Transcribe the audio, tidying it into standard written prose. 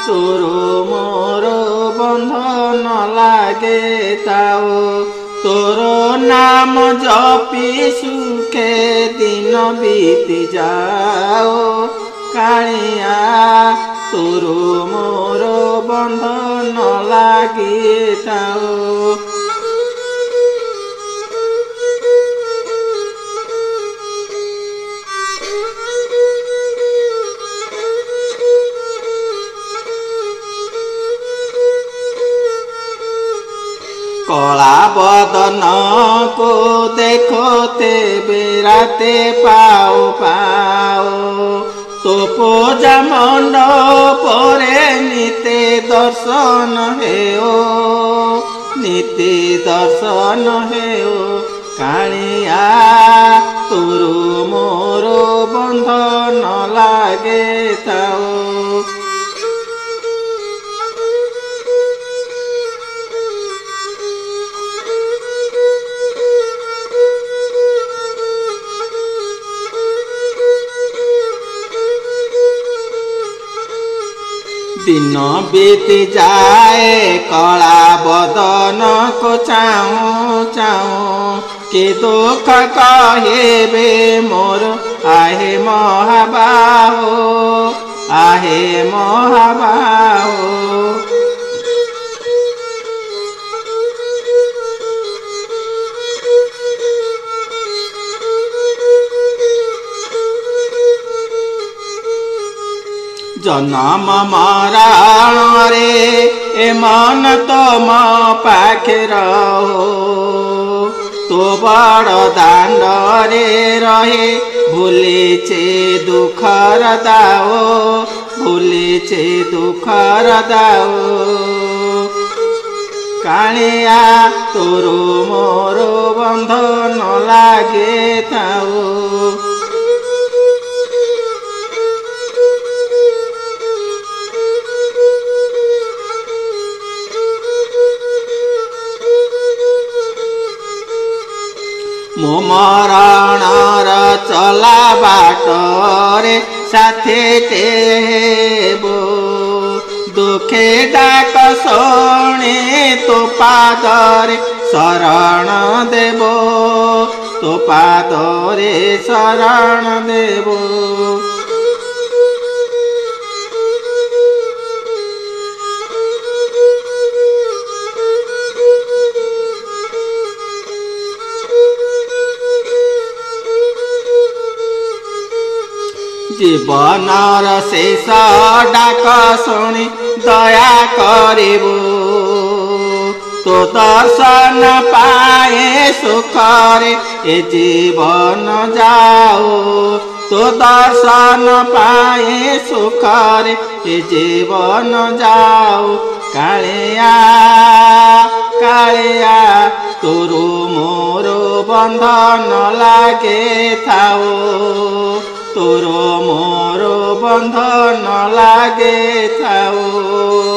तोर मोर बंधन लागे ताओ तोर नाम जपी सुखे दिन बीती जाओ कालिया तोर मोर बंधन लागे ताओ कला बदन को देखते बेराते पाओ पाओ तो पूजा मंडप परे नीते दर्शन हेओ नीति दर्शन हेओ कालिया तोर मोर बंधन लागे ताओ दिन बीती जाए कला बदन को चाहूँ चाहूँ कि दुख कहेबे मोर आहे महाबाहो आहे महाबाहो जन्म मरण रे ए मन तो मो पाखे रहो तो बड़ दांड रे रहे भूलीचे दुखर दाओ भूलीचे दुखर दाओ कालिया तोर मोर बंधन लागे ताओ मो मरणर चला बाटरे साथे तेबो दुखे डाक शोणे तो पादरे शरण देबो तो पादरे शरण देबो जीवनर शेष डाक शुणी दया करिबो तो दर्शन पाए सुखरे ए जीवन जाओ तो दर्शन पाए सुखरे ए जीवन जाओ कालिया कालिया तोर मोर बंधन लागे थाओ तोर मोर बंधन लागे थाओ।